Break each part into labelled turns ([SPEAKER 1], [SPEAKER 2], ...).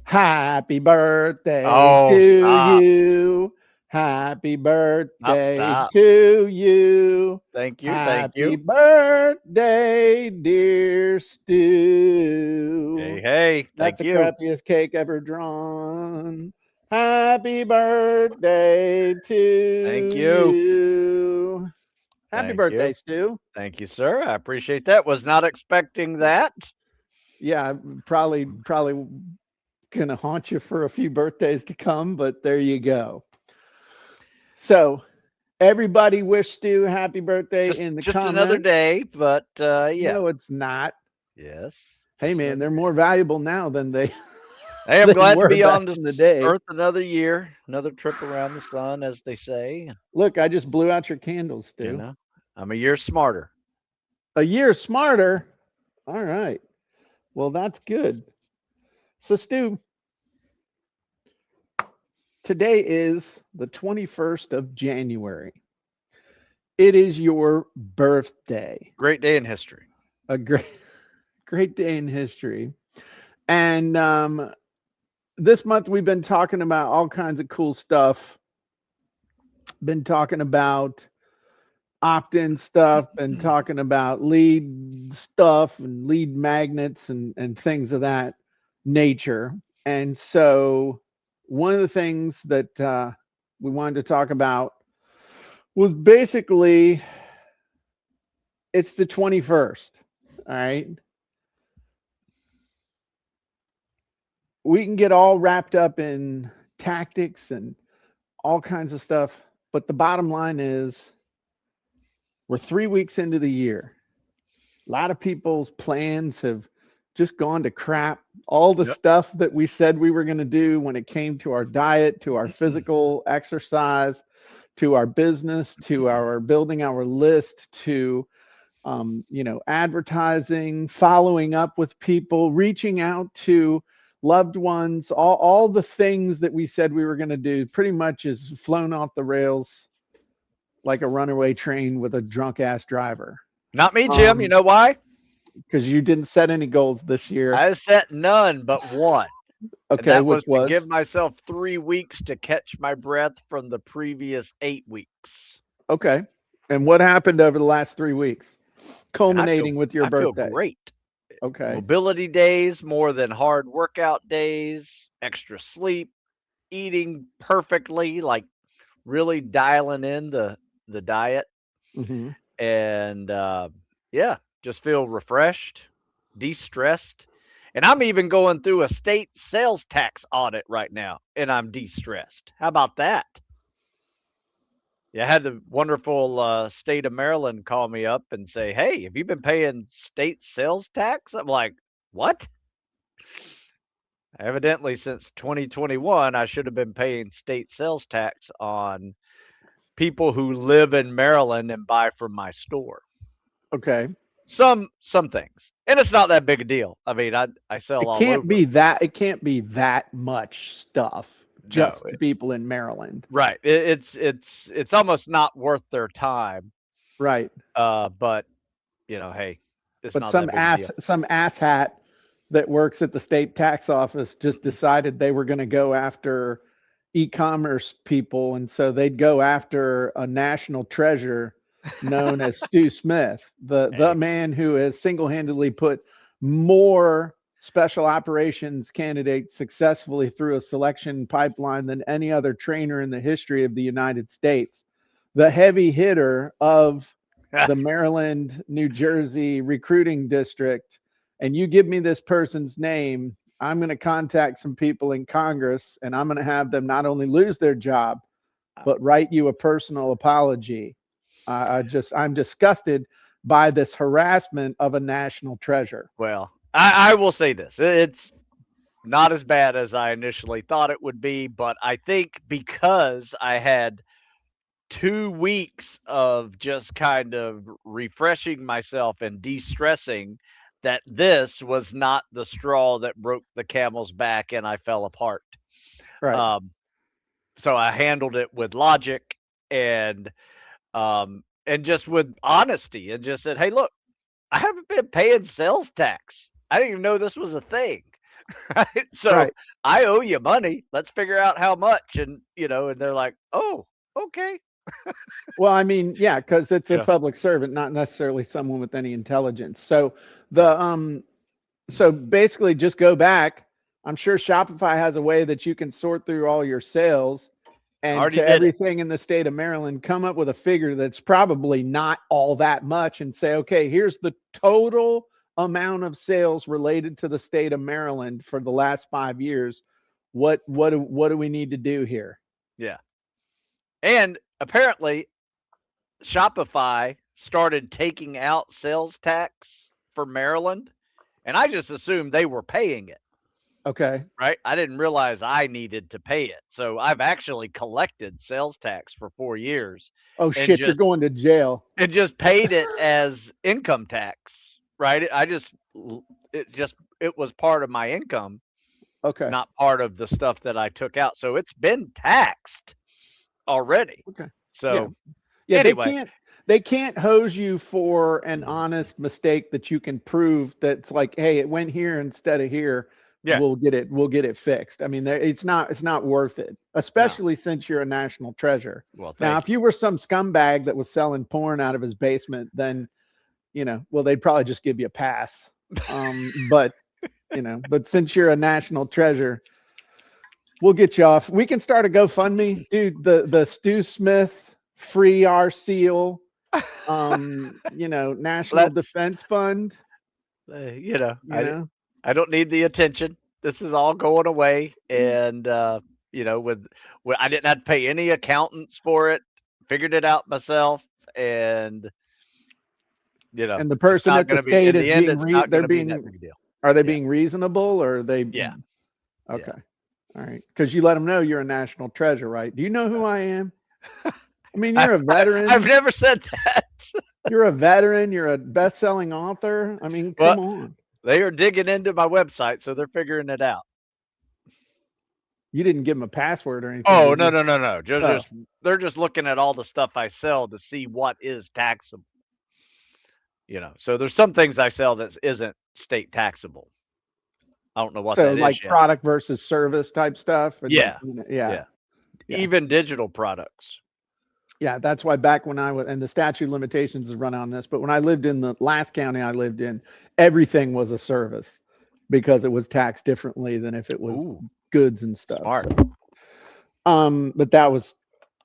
[SPEAKER 1] Happy birthday
[SPEAKER 2] Oh,
[SPEAKER 1] to
[SPEAKER 2] stop.
[SPEAKER 1] you. Happy
[SPEAKER 2] Stop,
[SPEAKER 1] birthday
[SPEAKER 2] stop.
[SPEAKER 1] to you.
[SPEAKER 2] Thank you. Thank
[SPEAKER 1] Happy
[SPEAKER 2] you.
[SPEAKER 1] birthday, dear
[SPEAKER 2] Hey,
[SPEAKER 1] Stu.
[SPEAKER 2] hey.
[SPEAKER 1] That's
[SPEAKER 2] Thank
[SPEAKER 1] the
[SPEAKER 2] you.
[SPEAKER 1] crappiest cake ever drawn. Happy birthday
[SPEAKER 2] Thank
[SPEAKER 1] to
[SPEAKER 2] you.
[SPEAKER 1] you. Happy
[SPEAKER 2] Thank
[SPEAKER 1] birthday,
[SPEAKER 2] you.
[SPEAKER 1] Stu.
[SPEAKER 2] Thank you, sir. I appreciate that. Was not expecting that.
[SPEAKER 1] Yeah, probably gonna haunt you for a few birthdays to come, but there you go. So everybody wish Stu happy birthday
[SPEAKER 2] Just
[SPEAKER 1] in the
[SPEAKER 2] just another
[SPEAKER 1] comments.
[SPEAKER 2] day, but yeah.
[SPEAKER 1] No, it's not.
[SPEAKER 2] Yes.
[SPEAKER 1] Hey
[SPEAKER 2] Just
[SPEAKER 1] man,
[SPEAKER 2] another
[SPEAKER 1] they're
[SPEAKER 2] day.
[SPEAKER 1] more valuable now than they
[SPEAKER 2] Hey, I'm
[SPEAKER 1] they
[SPEAKER 2] glad to
[SPEAKER 1] were
[SPEAKER 2] be
[SPEAKER 1] back
[SPEAKER 2] on this
[SPEAKER 1] in the day.
[SPEAKER 2] earth another year, another trip around the sun, as they say.
[SPEAKER 1] Look, I just blew out your candles,
[SPEAKER 2] You
[SPEAKER 1] Stu.
[SPEAKER 2] know, I'm a year smarter.
[SPEAKER 1] A year smarter. All right. Well, that's good. So, Stu, today is the 21st of January. It is your birthday.
[SPEAKER 2] Great day in history.
[SPEAKER 1] A great, great day in history. And this month we've been talking about all kinds of cool stuff. Been talking about opt-in stuff, been talking about lead stuff and lead magnets and things of that nature. And so one of the things that we wanted to talk about was basically it's the 21st. All right. We can get all wrapped up in tactics and all kinds of stuff, but the bottom line is we're 3 weeks into the year. A lot of people's plans have just gone to crap. All the
[SPEAKER 2] Yep.
[SPEAKER 1] stuff that we said we were going to do when it came to our diet, to our physical exercise, to our business, to our building our list, to advertising, following up with people, reaching out to loved ones, all the things that we said we were going to do pretty much is flown off the rails like a runaway train with a drunk ass driver.
[SPEAKER 2] Not me, Jim. You
[SPEAKER 1] Um,
[SPEAKER 2] know why?
[SPEAKER 1] because you didn't set any goals this year.
[SPEAKER 2] I set none but one, and
[SPEAKER 1] Okay,
[SPEAKER 2] that
[SPEAKER 1] which
[SPEAKER 2] was to give
[SPEAKER 1] was
[SPEAKER 2] myself 3 weeks to catch my breath from the previous 8 weeks.
[SPEAKER 1] okay. And what happened over the last 3 weeks,
[SPEAKER 2] And
[SPEAKER 1] culminating with your
[SPEAKER 2] I feel
[SPEAKER 1] birthday?
[SPEAKER 2] great.
[SPEAKER 1] Okay.
[SPEAKER 2] Mobility days more than hard workout days, extra sleep, eating perfectly, like really dialing in the diet,
[SPEAKER 1] Hmm.
[SPEAKER 2] and yeah, just feel refreshed, de-stressed. And I'm even going through a state sales tax audit right now, and I'm de-stressed. How about that? Yeah, I had the wonderful state of Maryland call me up and say, "Hey, have you been paying state sales tax?" I'm like, "What?" Evidently, since 2021, I should have been paying state sales tax on people who live in Maryland and buy from my store.
[SPEAKER 1] Okay.
[SPEAKER 2] Some things, and it's not that big a deal. I mean, I sell
[SPEAKER 1] It
[SPEAKER 2] all
[SPEAKER 1] can't
[SPEAKER 2] over.
[SPEAKER 1] be that. It can't be that much stuff
[SPEAKER 2] No,
[SPEAKER 1] just to people in Maryland.
[SPEAKER 2] right? It's almost not worth their time.
[SPEAKER 1] Right.
[SPEAKER 2] But hey, it's
[SPEAKER 1] But
[SPEAKER 2] not that big a deal.
[SPEAKER 1] some ass hat that works at the state tax office just decided they were going to go after e-commerce people, and so they'd go after a national treasure known as Stu Smith, the
[SPEAKER 2] Hey,
[SPEAKER 1] man who has single-handedly put more special operations candidates successfully through a selection pipeline than any other trainer in the history of the United States. The heavy hitter of the Maryland, New Jersey recruiting district, and you give me this person's name, I'm going to contact some people in Congress and I'm going to have them not only lose their job, but write you a personal apology. I'm disgusted by this harassment of a national treasure.
[SPEAKER 2] well, I will say this: it's not as bad as I initially thought it would be, but I think because I had 2 weeks of just kind of refreshing myself and de-stressing, that this was not the straw that broke the camel's back and I fell apart.
[SPEAKER 1] Right.
[SPEAKER 2] Um, so I handled it with logic and and just with honesty and just said, "Hey, look, I haven't been paying sales tax. I didn't even know this was a thing." Right? So
[SPEAKER 1] Right.
[SPEAKER 2] I owe you money. Let's figure out how much. And, and they're like, oh, okay.
[SPEAKER 1] Well, I mean, yeah, because it's a
[SPEAKER 2] Yeah.
[SPEAKER 1] public servant, not necessarily someone with any intelligence. So
[SPEAKER 2] Yeah.
[SPEAKER 1] so basically just go back. I'm sure Shopify has a way that you can sort through all your sales and
[SPEAKER 2] Already
[SPEAKER 1] to
[SPEAKER 2] did it.
[SPEAKER 1] everything in the state of Maryland, come up with a figure that's probably not all that much and say, okay, here's the total amount of sales related to the state of Maryland for the last 5 years. What do we need to do here?
[SPEAKER 2] Yeah. And apparently Shopify started taking out sales tax for Maryland, and I just assumed they were paying it.
[SPEAKER 1] Okay.
[SPEAKER 2] Right? I didn't realize I needed to pay it. So I've actually collected sales tax for 4 years
[SPEAKER 1] Oh
[SPEAKER 2] and
[SPEAKER 1] shit, you're going to jail.
[SPEAKER 2] just paid it as income tax, right? It was part of my income,
[SPEAKER 1] Okay.
[SPEAKER 2] not part of the stuff that I took out. So it's been taxed already.
[SPEAKER 1] Okay.
[SPEAKER 2] So
[SPEAKER 1] Yeah,
[SPEAKER 2] anyway,
[SPEAKER 1] they can't hose you for an honest mistake that you can prove that's like, hey, it went here instead of here.
[SPEAKER 2] yeah.
[SPEAKER 1] We'll get it fixed. I mean, it's not worth it, especially since you're a national treasure.
[SPEAKER 2] Well,
[SPEAKER 1] Now,
[SPEAKER 2] thank
[SPEAKER 1] if you were some scumbag that was selling porn out of his basement, then well, they'd probably just give you a pass. But but since you're a national treasure, we'll get you off. We can start a GoFundMe, dude. The Stu Smith free our seal, National
[SPEAKER 2] Let's,
[SPEAKER 1] Defense Fund.
[SPEAKER 2] I don't need the attention. This is all going away, and with I didn't have to pay any accountants for it. Figured it out myself, and
[SPEAKER 1] And the
[SPEAKER 2] it's
[SPEAKER 1] person
[SPEAKER 2] not
[SPEAKER 1] at the
[SPEAKER 2] going to be
[SPEAKER 1] state
[SPEAKER 2] in
[SPEAKER 1] is
[SPEAKER 2] the end.
[SPEAKER 1] being
[SPEAKER 2] It's not going to be that
[SPEAKER 1] being
[SPEAKER 2] big a deal.
[SPEAKER 1] are they
[SPEAKER 2] Yeah.
[SPEAKER 1] being reasonable or are they?
[SPEAKER 2] Yeah.
[SPEAKER 1] Okay. All right. Because you let them know you're a national treasure, right? Do you know who I am? I mean, you're a veteran.
[SPEAKER 2] I've never said that.
[SPEAKER 1] You're a veteran. You're a best-selling author. I mean, come on.
[SPEAKER 2] They are digging into my website, so they're figuring it out.
[SPEAKER 1] You didn't give them a password or anything.
[SPEAKER 2] Oh, no. They're just looking at all the stuff I sell to see what is taxable. So there's some things I sell that isn't state taxable. I don't know what that is.
[SPEAKER 1] So like
[SPEAKER 2] yet.
[SPEAKER 1] product versus service type stuff. And,
[SPEAKER 2] Yeah.
[SPEAKER 1] Yeah.
[SPEAKER 2] Even digital products.
[SPEAKER 1] Yeah, that's why back when I was, and the statute of limitations is run on this, but when I lived in the last county I lived in, everything was a service because it was taxed differently than if it was goods and stuff.
[SPEAKER 2] Smart.
[SPEAKER 1] So. But that was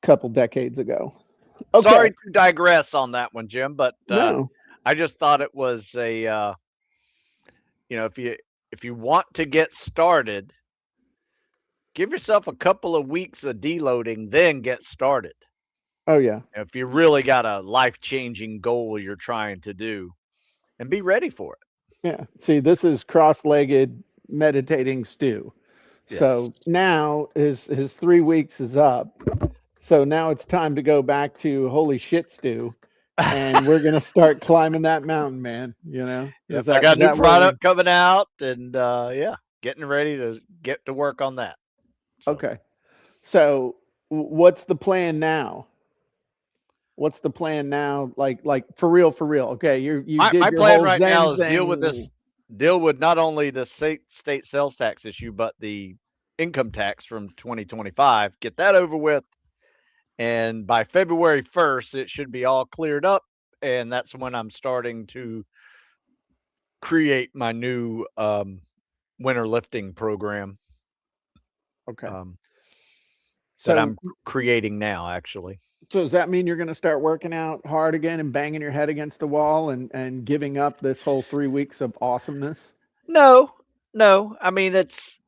[SPEAKER 1] a couple decades ago.
[SPEAKER 2] Okay. Sorry to digress on that one, Jim, but
[SPEAKER 1] no.
[SPEAKER 2] I just thought it was a, if you want to get started, give yourself a couple of weeks of deloading, then get started.
[SPEAKER 1] Oh yeah.
[SPEAKER 2] If you really got a life-changing goal you're trying to do, and be ready for it.
[SPEAKER 1] Yeah. See, this is cross-legged meditating Stu. Yes. So now his 3 weeks is up. So now it's time to go back to holy shit, Stu. And we're gonna start climbing that mountain, man.
[SPEAKER 2] I got a new product coming out, and getting ready to get to work on that.
[SPEAKER 1] So. Okay. So what's the plan now? What's the plan now? Like for real. Okay,
[SPEAKER 2] my plan right now is deal with not only the state sales tax issue, but the income tax from 2025. Get that over with, and by February 1st, it should be all cleared up, and that's when I'm starting to create my new winter lifting program.
[SPEAKER 1] Okay.
[SPEAKER 2] That I'm creating now, actually.
[SPEAKER 1] So does that mean you're going to start working out hard again and banging your head against the wall and giving up this whole 3 weeks of awesomeness?
[SPEAKER 2] No. I mean, it's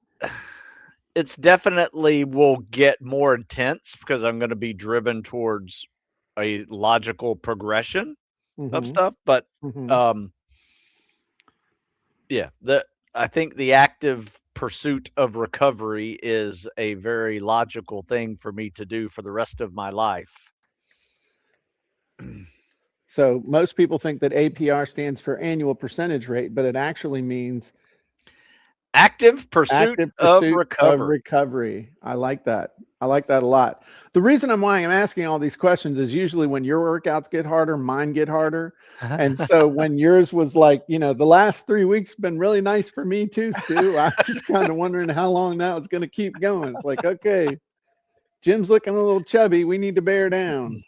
[SPEAKER 2] definitely will get more intense because I'm going to be driven towards a logical progression of stuff. But I think the active pursuit of recovery is a very logical thing for me to do for the rest of my life.
[SPEAKER 1] So most people think that APR stands for annual percentage rate, but it actually means
[SPEAKER 2] Active pursuit
[SPEAKER 1] Active
[SPEAKER 2] of
[SPEAKER 1] pursuit of
[SPEAKER 2] recovery.
[SPEAKER 1] recovery. I like that. I like that a lot. The reason why I'm asking all these questions is usually when your workouts get harder, mine get harder. And so when yours was like, the last 3 weeks been really nice for me too, Stu. I was just kind of wondering how long that was going to keep going. It's like, okay, Jim's looking a little chubby. We need to bear down.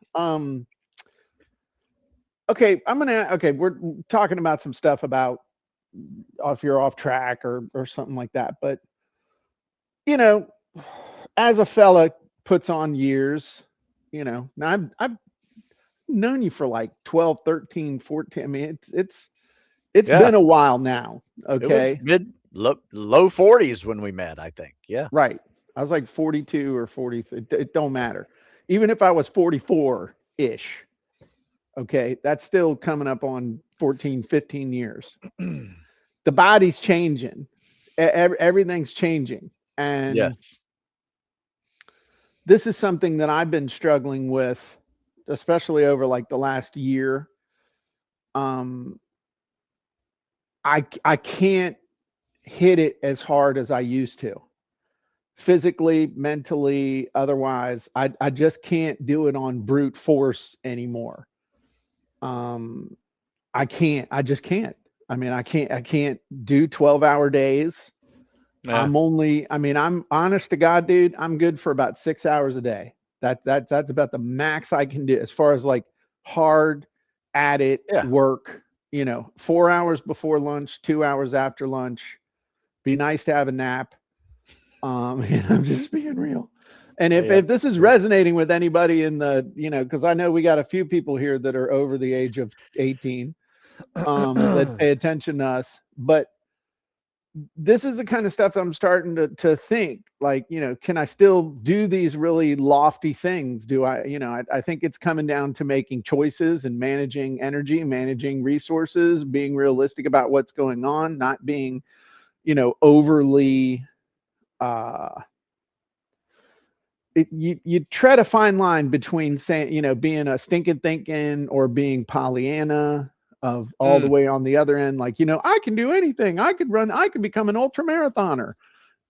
[SPEAKER 1] Okay, we're talking about some stuff about if you're off track or something like that. But you know, as a fella puts on years, now I've known you for like 12, 13, 14. I mean, it's
[SPEAKER 2] Yeah,
[SPEAKER 1] been a while now.
[SPEAKER 2] it was
[SPEAKER 1] Okay.
[SPEAKER 2] low 40s when we met, I think. Yeah.
[SPEAKER 1] Right. I was like 42 or 40. It don't matter. Even if I was 44 ish. Okay. That's still coming up on 14, 15 years. The body's changing. Everything's changing. And
[SPEAKER 2] Yes.
[SPEAKER 1] this is something that I've been struggling with, especially over like the last year. Um, I can't hit it as hard as I used to, physically, mentally, otherwise. I just can't do it on brute force anymore. Um, I can't. I just can't. I mean, I can't do 12-hour days.
[SPEAKER 2] Yeah.
[SPEAKER 1] I'm honest to God, dude. I'm good for about 6 hours a day. That's about the max I can do as far as like hard at it
[SPEAKER 2] Yeah.
[SPEAKER 1] work. 4 hours before lunch, 2 hours after lunch. Be nice to have a nap. I'm just being real. And if,
[SPEAKER 2] Yeah.
[SPEAKER 1] if this is resonating with anybody in the, because I know we got a few people here that are over the age of 18, that pay attention to us, but this is the kind of stuff I'm starting to think like, can I still do these really lofty things? Do I think it's coming down to making choices and managing energy, managing resources, being realistic about what's going on, not being, overly, you tread a fine line between saying, being a stinking thinking or being Pollyanna of all the
[SPEAKER 2] Mm,
[SPEAKER 1] way on the other end. Like, I can do anything. I could become an ultra marathoner.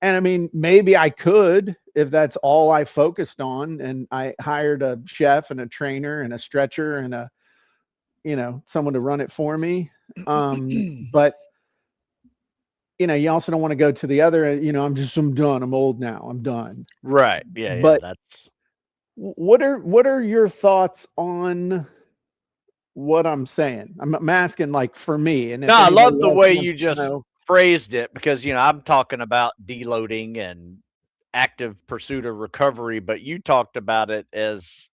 [SPEAKER 1] And I mean, maybe I could if that's all I focused on. And I hired a chef and a trainer and a stretcher and someone to run it for me. But you also don't want to go to the other, I'm done. I'm old now. I'm done.
[SPEAKER 2] right. Yeah. Yeah.
[SPEAKER 1] But
[SPEAKER 2] That's
[SPEAKER 1] what are your thoughts on what I'm saying? I'm asking like for me, and
[SPEAKER 2] no.
[SPEAKER 1] if
[SPEAKER 2] I
[SPEAKER 1] anybody
[SPEAKER 2] love the
[SPEAKER 1] else
[SPEAKER 2] way
[SPEAKER 1] wants
[SPEAKER 2] you
[SPEAKER 1] to
[SPEAKER 2] just
[SPEAKER 1] know.
[SPEAKER 2] phrased it because I'm talking about deloading and active pursuit of recovery, but you talked about it as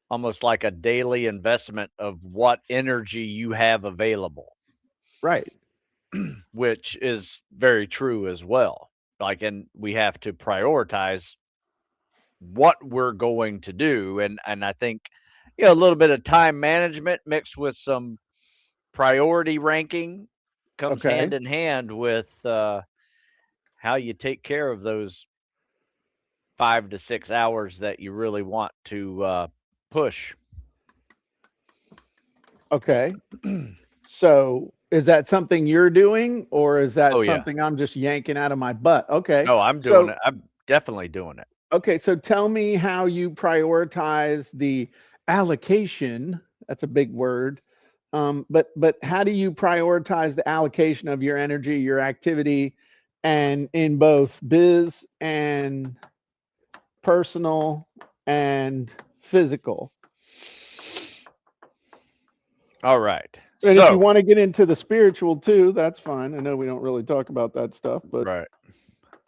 [SPEAKER 2] almost like a daily investment of what energy you have available,
[SPEAKER 1] Right.
[SPEAKER 2] which is very true as well. Like, and we have to prioritize what we're going to do. And I think, a little bit of time management mixed with some priority ranking comes hand
[SPEAKER 1] Okay.
[SPEAKER 2] in hand with how you take care of those 5 to 6 hours that you really want to push.
[SPEAKER 1] Okay. So is that something you're doing, or is that
[SPEAKER 2] Oh yeah.
[SPEAKER 1] something I'm just yanking out of my butt? Okay.
[SPEAKER 2] No, I'm doing
[SPEAKER 1] So
[SPEAKER 2] it. I'm definitely doing it.
[SPEAKER 1] so tell me how you prioritize the allocation. That's a big word. But how do you prioritize the allocation of your energy, your activity, and in both biz and personal and physical?
[SPEAKER 2] All right.
[SPEAKER 1] And if you
[SPEAKER 2] So,
[SPEAKER 1] want to get into the spiritual too, that's fine. I know we don't really talk about that stuff, but
[SPEAKER 2] right.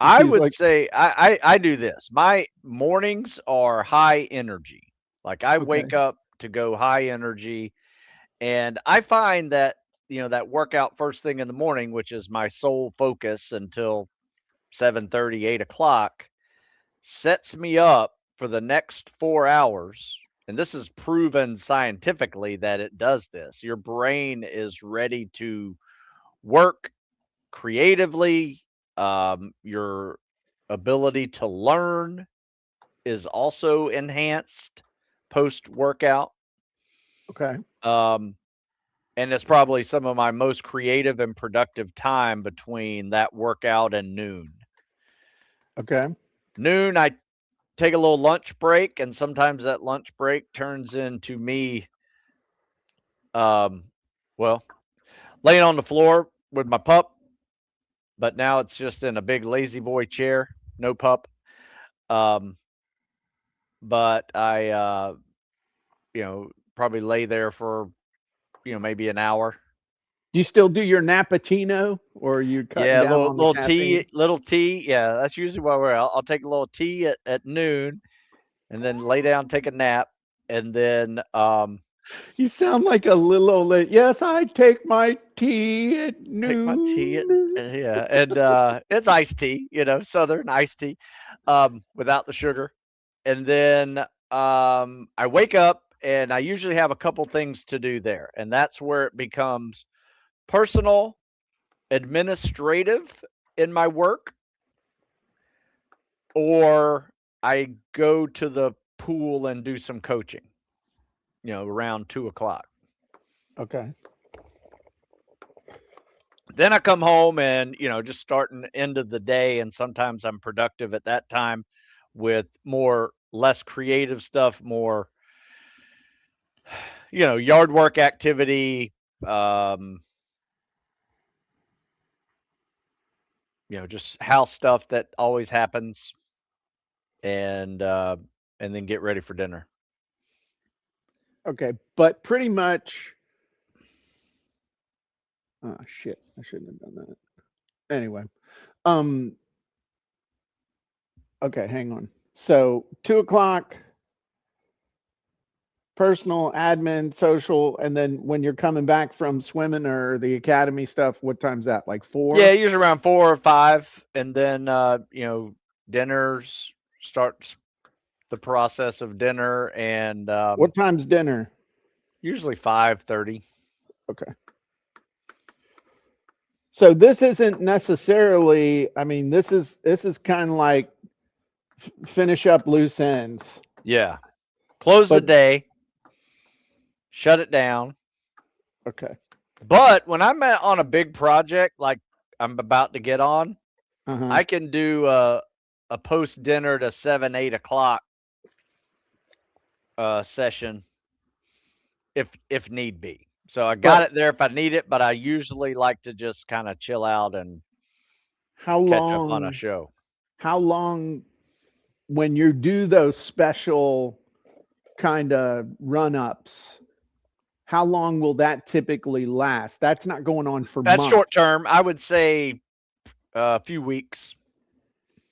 [SPEAKER 1] if
[SPEAKER 2] I
[SPEAKER 1] he's
[SPEAKER 2] would
[SPEAKER 1] like,
[SPEAKER 2] say I do this. My mornings are high energy. Like I
[SPEAKER 1] okay,
[SPEAKER 2] wake up to go high energy. And I find that, that workout first thing in the morning, which is my sole focus until 7:30, 8 o'clock, sets me up for the next 4 hours. And this is proven scientifically that it does this. Your brain is ready to work creatively. Your ability to learn is also enhanced post workout.
[SPEAKER 1] okay,
[SPEAKER 2] Um, and it's probably some of my most creative and productive time between that workout and noon.
[SPEAKER 1] Okay.
[SPEAKER 2] Noon, I take a little lunch break, and sometimes that lunch break turns into me, well, laying on the floor with my pup, but now it's just in a big lazy boy chair, no pup. Um, but I, probably lay there for, maybe an hour.
[SPEAKER 1] Do you still do your Nappuccino, or are you cutting
[SPEAKER 2] Yeah,
[SPEAKER 1] down
[SPEAKER 2] little
[SPEAKER 1] on the
[SPEAKER 2] little
[SPEAKER 1] caffeine?
[SPEAKER 2] tea, little tea. Yeah, that's usually why I'll take a little tea at noon, and then lay down, take a nap, and then
[SPEAKER 1] You sound like a little old lady. Yes, I take my tea at
[SPEAKER 2] take my tea
[SPEAKER 1] noon.
[SPEAKER 2] yeah, and it's iced tea, Southern iced tea, without the sugar. And then I wake up and I usually have a couple things to do there, and that's where it becomes personal, administrative in my work, or I go to the pool and do some coaching, around 2 o'clock.
[SPEAKER 1] Okay.
[SPEAKER 2] Then I come home and, just starting end of the day. And sometimes I'm productive at that time with less creative stuff, more, yard work activity, um, just house stuff that always happens, and then get ready for dinner.
[SPEAKER 1] Okay. But pretty much, oh shit, I shouldn't have done that. Anyway, um, okay, hang on. So 2 o'clock, personal, admin, social, and then when you're coming back from swimming or the academy stuff, what time's that? Like
[SPEAKER 2] Yeah,
[SPEAKER 1] 4?
[SPEAKER 2] usually around 4 or 5, and then dinners starts the process of dinner, and
[SPEAKER 1] What time's dinner?
[SPEAKER 2] usually 5:30.
[SPEAKER 1] Okay. So this isn't necessarily, I mean, this is kind of like finish up loose ends.
[SPEAKER 2] Yeah, close the
[SPEAKER 1] But
[SPEAKER 2] day, shut it down.
[SPEAKER 1] okay.
[SPEAKER 2] But when I'm on a big project like I'm about to get on,
[SPEAKER 1] Uh-huh.
[SPEAKER 2] I can do a post dinner to 7, 8 o'clock session if need be. So I got
[SPEAKER 1] But
[SPEAKER 2] it there if I need it, but I usually like to just kind of chill out and
[SPEAKER 1] how
[SPEAKER 2] catch up on a
[SPEAKER 1] long
[SPEAKER 2] show.
[SPEAKER 1] how long when you do those special kind of run-ups, how long will that typically last? That's not going on for
[SPEAKER 2] That's short
[SPEAKER 1] months.
[SPEAKER 2] term. I would say a few weeks.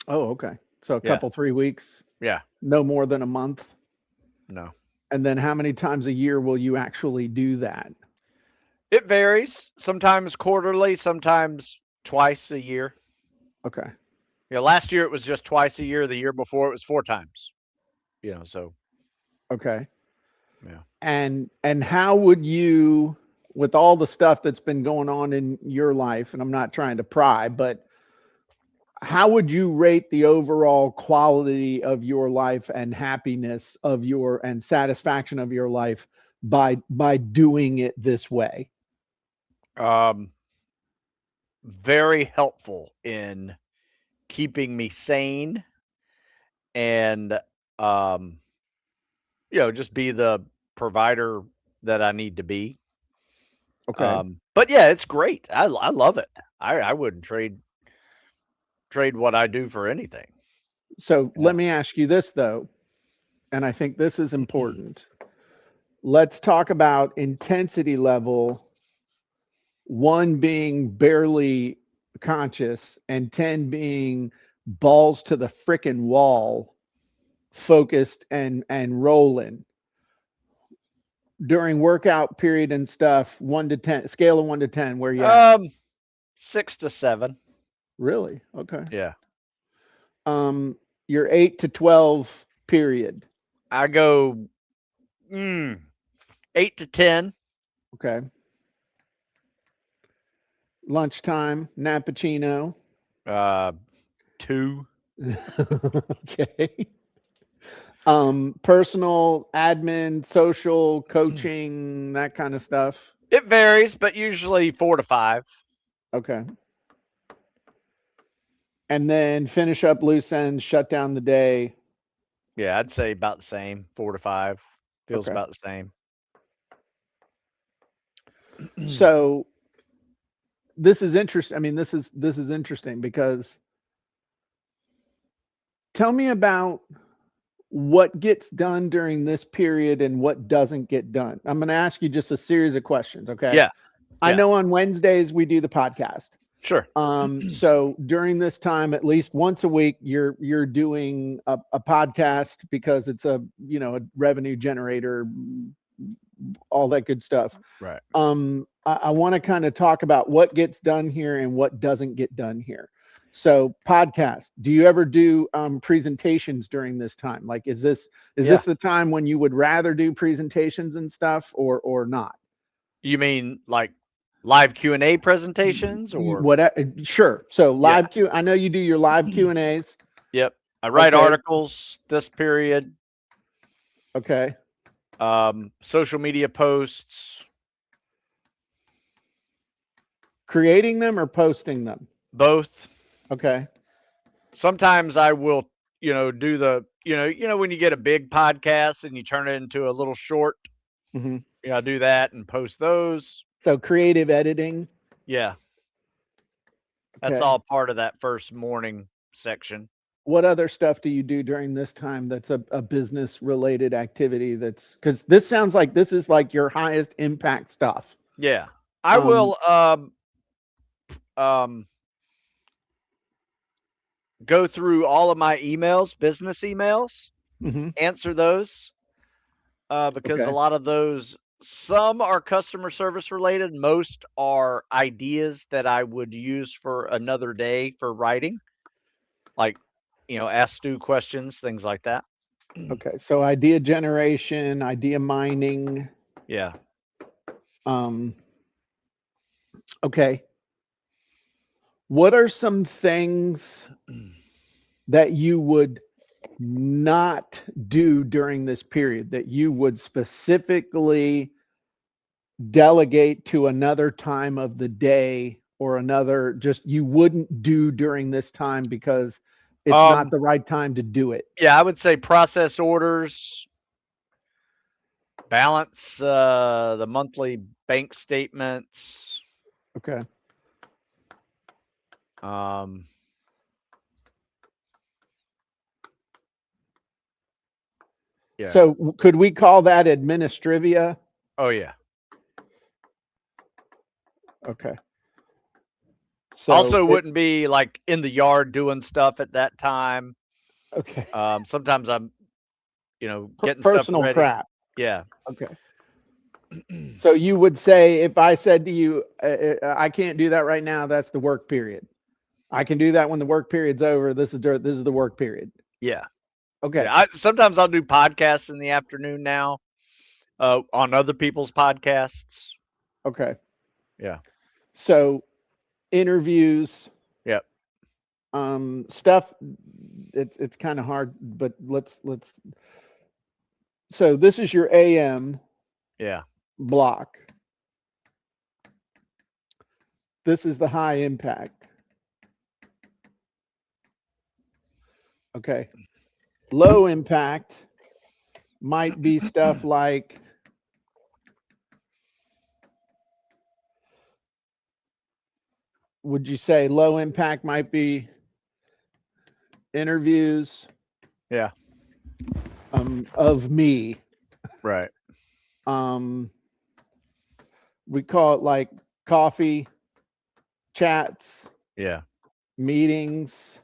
[SPEAKER 1] Oh, okay. So a
[SPEAKER 2] Yeah.
[SPEAKER 1] couple 3 weeks,
[SPEAKER 2] Yeah.
[SPEAKER 1] no more than a month.
[SPEAKER 2] No.
[SPEAKER 1] And then how many times a year will you actually do that?
[SPEAKER 2] It varies. Sometimes quarterly, sometimes twice a year.
[SPEAKER 1] Okay.
[SPEAKER 2] Last year it was just twice a year. The year before it was 4 times. So
[SPEAKER 1] Okay.
[SPEAKER 2] yeah.
[SPEAKER 1] And how would you, with all the stuff that's been going on in your life, and I'm not trying to pry, but how would you rate the overall quality of your life and happiness of your and satisfaction of your life by doing it this way?
[SPEAKER 2] Um, very helpful in keeping me sane and um, just be the provider that I need to be.
[SPEAKER 1] Okay.
[SPEAKER 2] But yeah, it's great. I love it. I wouldn't trade what I do for anything.
[SPEAKER 1] So
[SPEAKER 2] Yeah.
[SPEAKER 1] let me ask you this though, and I think this is important. Let's talk about intensity level, one being barely conscious and 10 being balls to the frickin' wall, focused and rolling during workout period and stuff. 1 to 10, scale of 1 to 10, where you at?
[SPEAKER 2] 6 to 7.
[SPEAKER 1] Really? Okay.
[SPEAKER 2] Yeah.
[SPEAKER 1] Your 8 to 12 period.
[SPEAKER 2] I go 8 to 10.
[SPEAKER 1] Okay. Lunchtime, Nappuccino.
[SPEAKER 2] 2.
[SPEAKER 1] Okay. Personal, admin, social, coaching, that kind of stuff.
[SPEAKER 2] It varies, but usually 4 to 5.
[SPEAKER 1] Okay. And then finish up loose ends, shut down the day.
[SPEAKER 2] Yeah, I'd say about the same. 4 to 5 feels
[SPEAKER 1] Okay.
[SPEAKER 2] about the same.
[SPEAKER 1] So this is interesting. I mean, this is interesting because tell me about what gets done during this period and what doesn't get done. I'm going to ask you just a series of questions, okay?
[SPEAKER 2] Yeah,
[SPEAKER 1] I
[SPEAKER 2] yeah.
[SPEAKER 1] know on Wednesdays we do the podcast.
[SPEAKER 2] sure.
[SPEAKER 1] So during this time, at least once a week, you're doing a podcast because it's a revenue generator, all that good stuff.
[SPEAKER 2] Right.
[SPEAKER 1] I want to kind of talk about what gets done here and what doesn't get done here. So podcast, do you ever do presentations during this time? Like, is this the time when you would rather do presentations and stuff or not?
[SPEAKER 2] You mean like live Q&A presentations or?
[SPEAKER 1] What? Sure. So
[SPEAKER 2] Yeah.
[SPEAKER 1] live Q. I know you do your live Q&As.
[SPEAKER 2] Yep. I write
[SPEAKER 1] Okay.
[SPEAKER 2] articles this period.
[SPEAKER 1] Okay.
[SPEAKER 2] Social media posts.
[SPEAKER 1] Creating them or posting them?
[SPEAKER 2] Both.
[SPEAKER 1] Okay.
[SPEAKER 2] Sometimes I will, do the, when you get a big podcast and you turn it into a little short,
[SPEAKER 1] Mm-hmm.
[SPEAKER 2] I do that and post those.
[SPEAKER 1] So creative editing.
[SPEAKER 2] Yeah. That's
[SPEAKER 1] Okay.
[SPEAKER 2] all part of that first morning section.
[SPEAKER 1] What other stuff do you do during this time that's a business related activity? That's because this sounds like this is like your highest impact stuff.
[SPEAKER 2] Yeah. I will go through all of my emails, business emails, answer those because a lot of those, some are customer service related. Most are ideas that I would use for another day for writing, like, ask Stu questions, things like that.
[SPEAKER 1] Okay. So idea generation, idea mining.
[SPEAKER 2] Yeah.
[SPEAKER 1] Okay. What are some things that you would not do during this period that you would specifically delegate to another time of the day or another just you wouldn't do during this time because it's not the right time to do it?
[SPEAKER 2] Yeah, I would say process orders, balance the monthly bank statements.
[SPEAKER 1] Okay.
[SPEAKER 2] Yeah.
[SPEAKER 1] So could we call that administrivia?
[SPEAKER 2] Oh yeah.
[SPEAKER 1] Okay. So
[SPEAKER 2] also wouldn't be like in the yard doing stuff at that time.
[SPEAKER 1] Okay.
[SPEAKER 2] Sometimes I'm, getting
[SPEAKER 1] personal
[SPEAKER 2] stuff ready.
[SPEAKER 1] crap.
[SPEAKER 2] Yeah.
[SPEAKER 1] Okay. So you would say if I said to you, I can't do that right now, that's the work period. I can do that when the work period's over. This is the work period.
[SPEAKER 2] Yeah.
[SPEAKER 1] Okay.
[SPEAKER 2] Yeah, sometimes I'll do podcasts in the afternoon now, on other people's podcasts.
[SPEAKER 1] Okay.
[SPEAKER 2] Yeah.
[SPEAKER 1] So interviews.
[SPEAKER 2] Yep.
[SPEAKER 1] Stuff. It's kind of hard, but let's. So this is your AM.
[SPEAKER 2] Yeah.
[SPEAKER 1] Block. This is the high impact. Okay. Low impact might be stuff like would you say low impact might be interviews?
[SPEAKER 2] Yeah.
[SPEAKER 1] Of me.
[SPEAKER 2] Right.
[SPEAKER 1] We call it like coffee chats.
[SPEAKER 2] Yeah.
[SPEAKER 1] Meetings.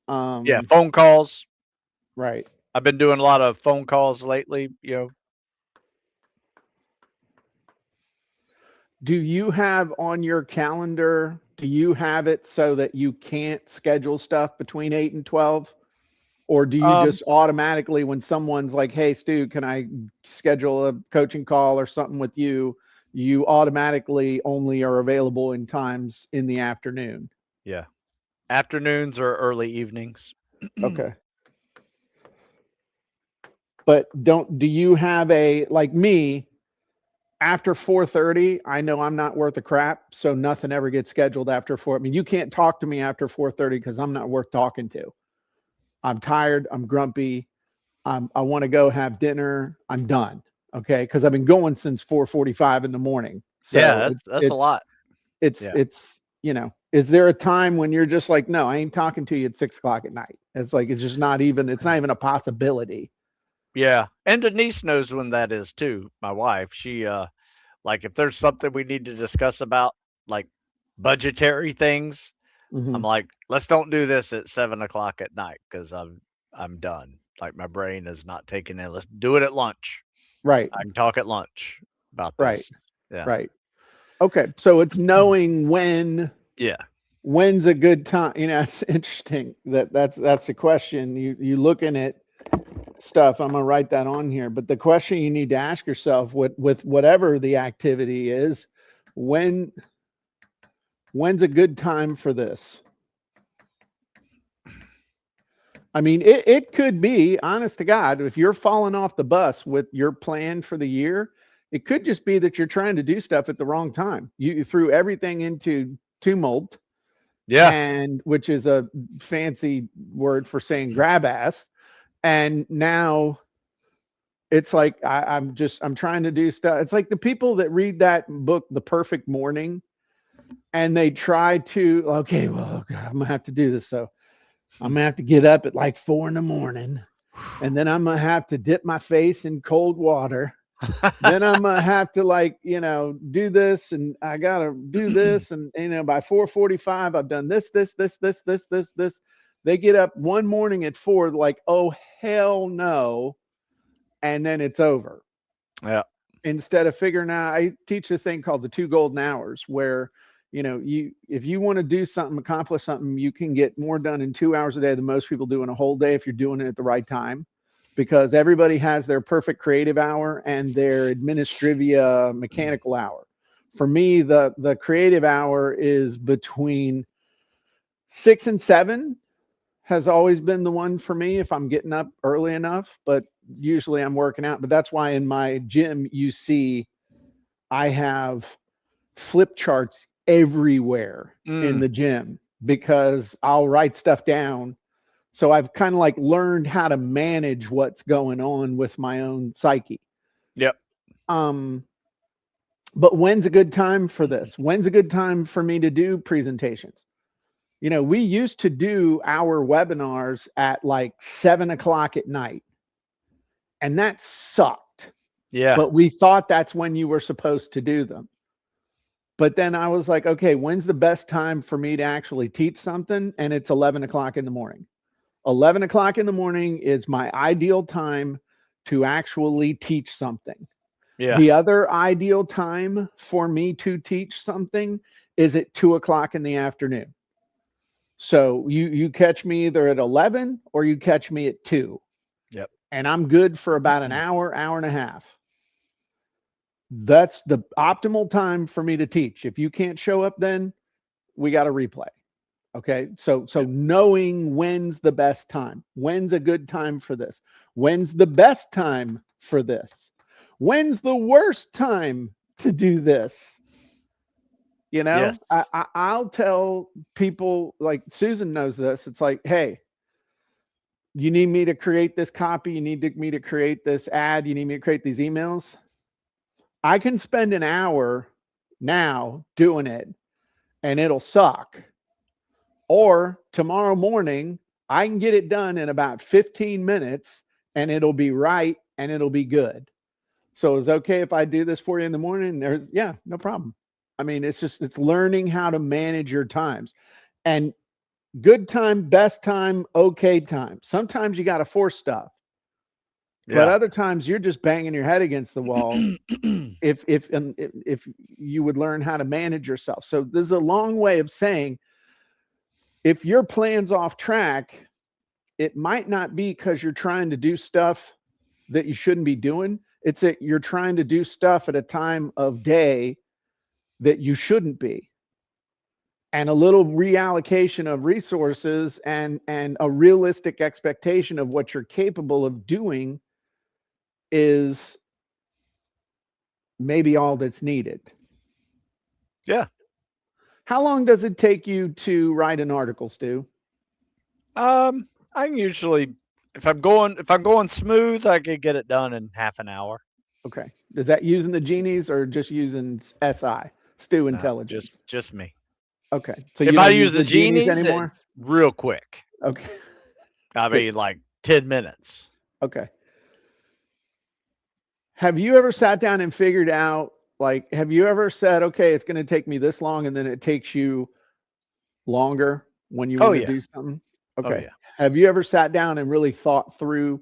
[SPEAKER 2] Yeah, phone calls.
[SPEAKER 1] Right.
[SPEAKER 2] I've been doing a lot of phone calls lately,
[SPEAKER 1] Do you have on your calendar, do you have it so that you can't schedule stuff between 8 and 12? Or do you just automatically, when someone's like, hey, Stu, can I schedule a coaching call or something with you, you automatically only are available in times in the afternoon?
[SPEAKER 2] Yeah. Afternoons or early evenings.
[SPEAKER 1] Okay. But do you have like me, after 4:30, I know I'm not worth a crap, so nothing ever gets scheduled after 4. I mean, you can't talk to me after 4:30 because I'm not worth talking to. I'm tired. I'm grumpy. I want to go have dinner. I'm done. Okay, because I've been going since 4:45 in the morning.
[SPEAKER 2] Yeah,
[SPEAKER 1] So
[SPEAKER 2] that's a lot. Yeah.
[SPEAKER 1] it's is there a time when you're just like, no, I ain't talking to you at 6 o'clock at night? It's like it's not even a possibility.
[SPEAKER 2] Yeah. And Denise knows when that is too, my wife. She like if there's something we need to discuss about like budgetary things, I'm
[SPEAKER 1] Hmm.
[SPEAKER 2] like, let's don't do this at 7 o'clock at night because I'm done. Like my brain is not taking it. Let's do it at lunch.
[SPEAKER 1] Right,
[SPEAKER 2] I can talk at lunch about
[SPEAKER 1] right,
[SPEAKER 2] this. Yeah.
[SPEAKER 1] right. Okay, so it's knowing
[SPEAKER 2] Yeah.
[SPEAKER 1] when's a good time. It's interesting that's the question. You looking at stuff. I'm gonna write that on here. But the question you need to ask yourself with whatever the activity is, when when's a good time for this? I mean, it could be, honest to God, if you're falling off the bus with your plan for the year, it could just be that you're trying to do stuff at the wrong time. You threw everything into tumult,
[SPEAKER 2] Yeah.
[SPEAKER 1] and which is a fancy word for saying grab ass. And now it's like I'm trying to do stuff. It's like the people that read that book, The Perfect Morning, and they try to, okay, well, God, I'm gonna have to do this. So I'm gonna have to get up at like 4 in the morning, and then I'm gonna have to dip my face in cold water. Then I'm gonna have to do this, and I gotta do this, and by 4:45 I've done this. They get up one morning at 4, like, oh hell no, and then it's over.
[SPEAKER 2] Yeah.
[SPEAKER 1] Instead of figuring out, I teach a thing called the 2 golden hours, where you if you want to do something, accomplish something, you can get more done in 2 hours a day than most people do in a whole day if you're doing it at the right time, because everybody has their perfect creative hour and their administrivia mechanical hour. For me, the creative hour is between 6 and 7, has always been the one for me if I'm getting up early enough, but usually I'm working out. But that's why in my gym, you see I have flip charts everywhere in
[SPEAKER 2] Mm.
[SPEAKER 1] the gym because I'll write stuff down. So I've kind of like learned how to manage what's going on with my own psyche.
[SPEAKER 2] Yep.
[SPEAKER 1] Um, but when's a good time for this? When's a good time for me to do presentations? We used to do our webinars at like 7 o'clock at night, and that sucked.
[SPEAKER 2] Yeah.
[SPEAKER 1] But we thought that's when you were supposed to do them. But then I was like, okay, when's the best time for me to actually teach something? And it's 11 o'clock in the morning. 11 o'clock in the morning is my ideal time to actually teach something.
[SPEAKER 2] Yeah.
[SPEAKER 1] The other ideal time for me to teach something is at 2 o'clock in the afternoon. So you catch me either at 11 or you catch me at 2.
[SPEAKER 2] Yep.
[SPEAKER 1] And I'm good for about an hour, hour and a half. That's the optimal time for me to teach. If you can't show up, then we got to replay. Okay. So
[SPEAKER 2] Yep.
[SPEAKER 1] knowing when's the best time, when's a good time for this, when's the best time for this, when's the worst time to do this.
[SPEAKER 2] Yes.
[SPEAKER 1] I'll tell people, like Susan knows this. It's like, hey, you need me to create this copy. You need me to create this ad. You need me to create these emails. I can spend an hour now doing it and it'll suck. Or tomorrow morning, I can get it done in about 15 minutes and it'll be right and it'll be good. So it's okay if I do this for you in the morning? Yeah, no problem. I mean, it's learning how to manage your times. And good time, best time, okay time. Sometimes you got to force stuff, but
[SPEAKER 2] Yeah.
[SPEAKER 1] other times you're just banging your head against the wall. If you would learn how to manage yourself. So there's a long way of saying, if your plan's off track, it might not be because you're trying to do stuff that you shouldn't be doing. It's that you're trying to do stuff at a time of day that you shouldn't be. And a little reallocation of resources and a realistic expectation of what you're capable of doing is maybe all that's needed.
[SPEAKER 2] Yeah.
[SPEAKER 1] How long does it take you to write an article, Stu?
[SPEAKER 2] I can usually, if I'm going smooth, I could get it done in half an hour.
[SPEAKER 1] Okay. Is that using the genies or just using SI, Stu
[SPEAKER 2] No,
[SPEAKER 1] Intelligence?
[SPEAKER 2] just me.
[SPEAKER 1] Okay. So
[SPEAKER 2] If
[SPEAKER 1] you
[SPEAKER 2] I
[SPEAKER 1] don't
[SPEAKER 2] use
[SPEAKER 1] use
[SPEAKER 2] the
[SPEAKER 1] the genies
[SPEAKER 2] genies,
[SPEAKER 1] anymore?
[SPEAKER 2] it's real quick.
[SPEAKER 1] Okay.
[SPEAKER 2] I
[SPEAKER 1] Good.
[SPEAKER 2] mean, like 10 minutes.
[SPEAKER 1] Okay. Have you ever sat down and figured out, like, have you ever said, okay, it's going to take me this long, and then it takes you longer when you
[SPEAKER 2] Oh
[SPEAKER 1] want to
[SPEAKER 2] yeah.
[SPEAKER 1] do something?
[SPEAKER 2] Oh
[SPEAKER 1] Okay.
[SPEAKER 2] yeah.
[SPEAKER 1] Have you ever sat down and really thought through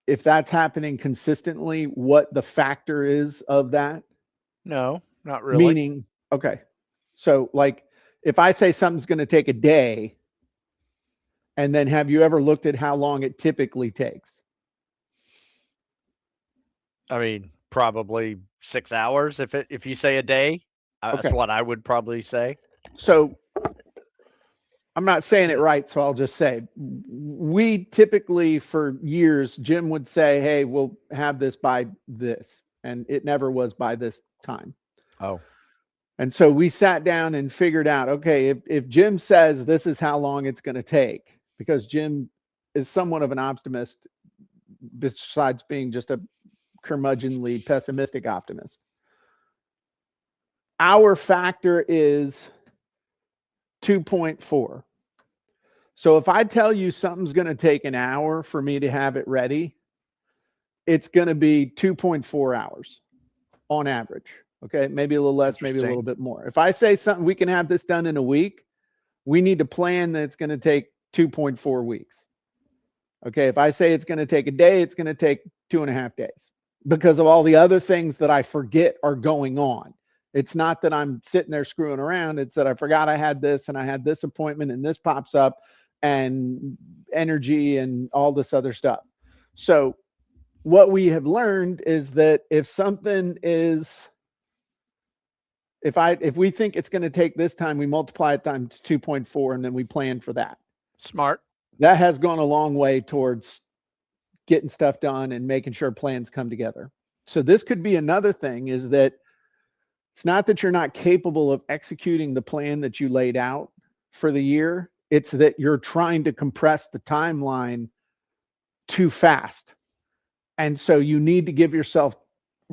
[SPEAKER 1] if that's happening consistently, what the factor is of that?
[SPEAKER 2] No, not really.
[SPEAKER 1] Meaning, okay. So, like, if I say something's going to take a day, and then have you ever looked at how long it typically takes?
[SPEAKER 2] I mean, probably 6 hours. If you say a day, that's
[SPEAKER 1] Okay.
[SPEAKER 2] what I would probably say.
[SPEAKER 1] So, I'm not saying it right, so I'll just say we typically, for years, Jim would say, hey, we'll have this by this. And it never was by this time.
[SPEAKER 2] Oh,
[SPEAKER 1] And so we sat down and figured out, okay, if Jim says this is how long it's going to take, because Jim is somewhat of an optimist, besides being just a curmudgeonly pessimistic optimist. Our factor is 2.4. So if I tell you something's going to take an hour for me to have it ready, it's going to be 2.4 hours on average. Okay. Maybe a little less, maybe a little
[SPEAKER 2] interesting.
[SPEAKER 1] bit more. If I say something, we can have this done in a week, we need to plan that it's going to take 2.4 weeks. Okay. If I say it's going to take a day, it's going to take 2.5 days because of all the other things that I forget are going on. It's not that I'm sitting there screwing around. It's that I forgot I had this and I had this appointment and this pops up and energy and all this other stuff. So what we have learned is that if something is, if we think it's going to take this time, we multiply it times 2.4 and then we plan for that.
[SPEAKER 2] Smart.
[SPEAKER 1] That has gone a long way towards getting stuff done and making sure plans come together. So this could be another thing, is that it's not that you're not capable of executing the plan that you laid out for the year. It's that you're trying to compress the timeline too fast. And so you need to give yourself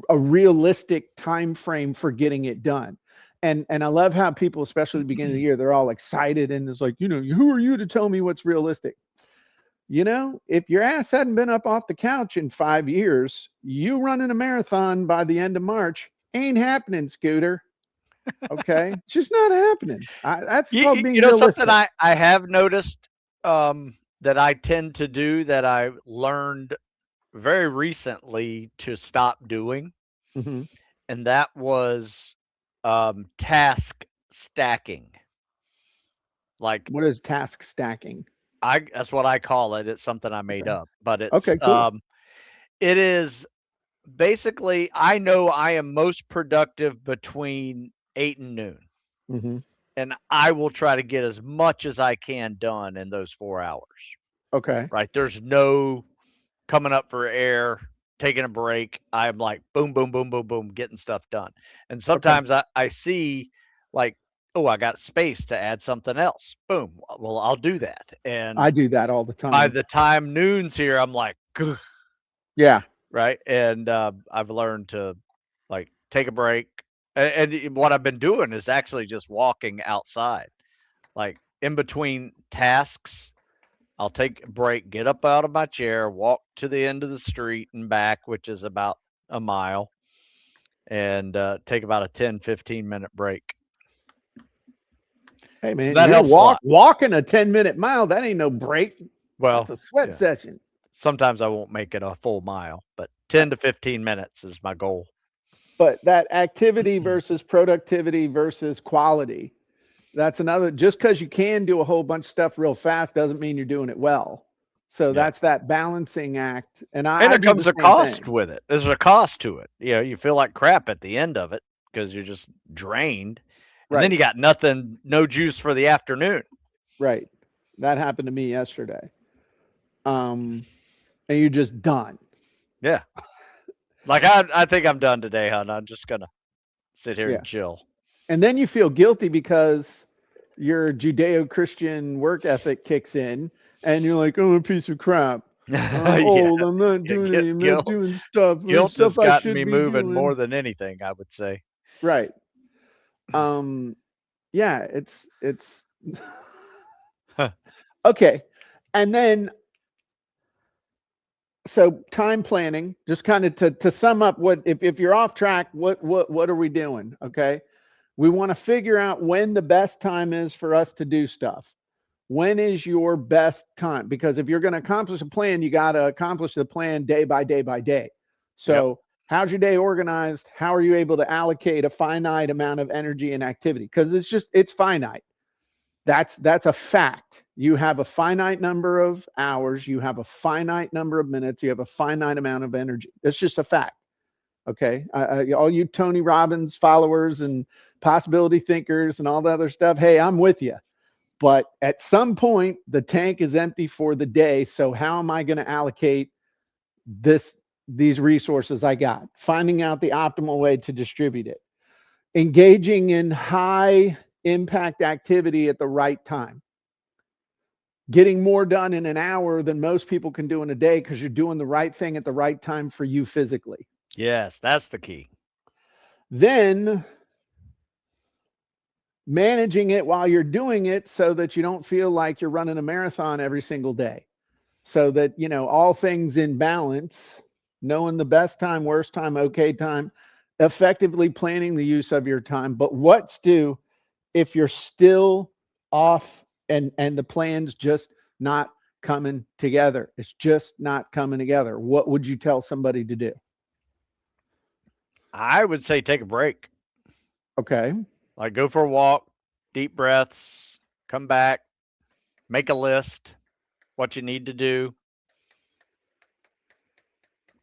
[SPEAKER 1] a realistic time frame for getting it done. And I love how people, especially at the beginning of the year, they're all excited and it's like, who are you to tell me what's realistic? If your ass hadn't been up off the couch in 5 years, you running a marathon by the end of March ain't happening, Scooter. Okay, it's just not happening. That's called being
[SPEAKER 2] Something
[SPEAKER 1] realistic.
[SPEAKER 2] I have noticed that I tend to do that I learned very recently to stop doing,
[SPEAKER 1] Mm-hmm.
[SPEAKER 2] and that was task stacking. Like
[SPEAKER 1] What is task stacking?
[SPEAKER 2] that's what I call it. It's something I made
[SPEAKER 1] Okay.
[SPEAKER 2] up, but
[SPEAKER 1] Okay, cool.
[SPEAKER 2] it is basically I know I am most productive between 8 and noon.
[SPEAKER 1] Mm-hmm.
[SPEAKER 2] And I will try to get as much as I can done in those 4 hours.
[SPEAKER 1] Okay.
[SPEAKER 2] Right? There's no coming up for air, taking a break. I'm like boom, boom, boom, boom, boom, getting stuff done. And
[SPEAKER 1] Okay.
[SPEAKER 2] sometimes I see like, oh, I got space to add something else. Boom. Well, I'll do that. And
[SPEAKER 1] I do that all the
[SPEAKER 2] by
[SPEAKER 1] time.
[SPEAKER 2] the time noon's here, I'm like,
[SPEAKER 1] Yeah.
[SPEAKER 2] right. And I've learned to like take a break. And what I've been doing is actually just walking outside, like in between tasks. I'll take a break, get up out of my chair, walk to the end of the street and back, which is about a mile, and take about a 10-15 minute break.
[SPEAKER 1] Hey man,
[SPEAKER 2] That
[SPEAKER 1] you're
[SPEAKER 2] helps a lot.
[SPEAKER 1] walking a 10-minute mile. That ain't no break.
[SPEAKER 2] Well,
[SPEAKER 1] That's a sweat
[SPEAKER 2] yeah.
[SPEAKER 1] session.
[SPEAKER 2] Sometimes I won't make it a full mile, but 10 to 15 minutes is my goal.
[SPEAKER 1] But that activity versus productivity versus quality, that's another. Just because you can do a whole bunch of stuff real fast doesn't mean you're doing it well. So
[SPEAKER 2] Yeah.
[SPEAKER 1] that's that balancing act. And
[SPEAKER 2] And
[SPEAKER 1] I
[SPEAKER 2] it
[SPEAKER 1] do
[SPEAKER 2] comes
[SPEAKER 1] the
[SPEAKER 2] a
[SPEAKER 1] same
[SPEAKER 2] cost
[SPEAKER 1] thing.
[SPEAKER 2] with it. There's a cost to it. You feel like crap at the end of it because you're just drained. And then
[SPEAKER 1] Right.
[SPEAKER 2] you got nothing, no juice for the afternoon.
[SPEAKER 1] Right. That happened to me yesterday. And you're just done.
[SPEAKER 2] Yeah. Like I think I'm done today, hon. I'm just gonna sit here
[SPEAKER 1] Yeah.
[SPEAKER 2] and chill.
[SPEAKER 1] And then you feel guilty because your Judeo-Christian work ethic kicks in and you're like, I'm a piece of crap. I'm
[SPEAKER 2] Yeah,
[SPEAKER 1] old. I'm not
[SPEAKER 2] yeah,
[SPEAKER 1] doing it. I'm not
[SPEAKER 2] guilt.
[SPEAKER 1] doing stuff.
[SPEAKER 2] Guilt
[SPEAKER 1] Stuff
[SPEAKER 2] has
[SPEAKER 1] I
[SPEAKER 2] gotten
[SPEAKER 1] should
[SPEAKER 2] me
[SPEAKER 1] be
[SPEAKER 2] moving more
[SPEAKER 1] doing.
[SPEAKER 2] than anything, I would say.
[SPEAKER 1] Right. Um, yeah, it's okay. And then so time planning, just kind of to sum up what if you're off track, what are we doing? Okay. We want to figure out when the best time is for us to do stuff. When is your best time? Because if you're going to accomplish a plan, you got to accomplish the plan day by day by day.
[SPEAKER 2] Yep.
[SPEAKER 1] So, how's your day organized? How are you able to allocate a finite amount of energy and activity? Because it's finite. That's a fact. You have a finite number of hours, you have a finite number of minutes, you have a finite amount of energy. It's just a fact. Okay. All you Tony Robbins followers and possibility thinkers and all the other stuff, hey, I'm with you. But at some point, the tank is empty for the day. So how am I going to allocate these resources I got? Finding out the optimal way to distribute it. Engaging in high impact activity at the right time. Getting more done in an hour than most people can do in a day because you're doing the right thing at the right time for you physically.
[SPEAKER 2] Yes, that's the key.
[SPEAKER 1] Then managing it while you're doing it so that you don't feel like you're running a marathon every single day. So that, all things in balance, knowing the best time, worst time, okay time, effectively planning the use of your time. But what's due if you're still off and the plan's just not coming together? It's just not coming together. What would you tell somebody to do?
[SPEAKER 2] I would say take a break.
[SPEAKER 1] Okay.
[SPEAKER 2] Like go for a walk, deep breaths, come back, make a list, what you need to do,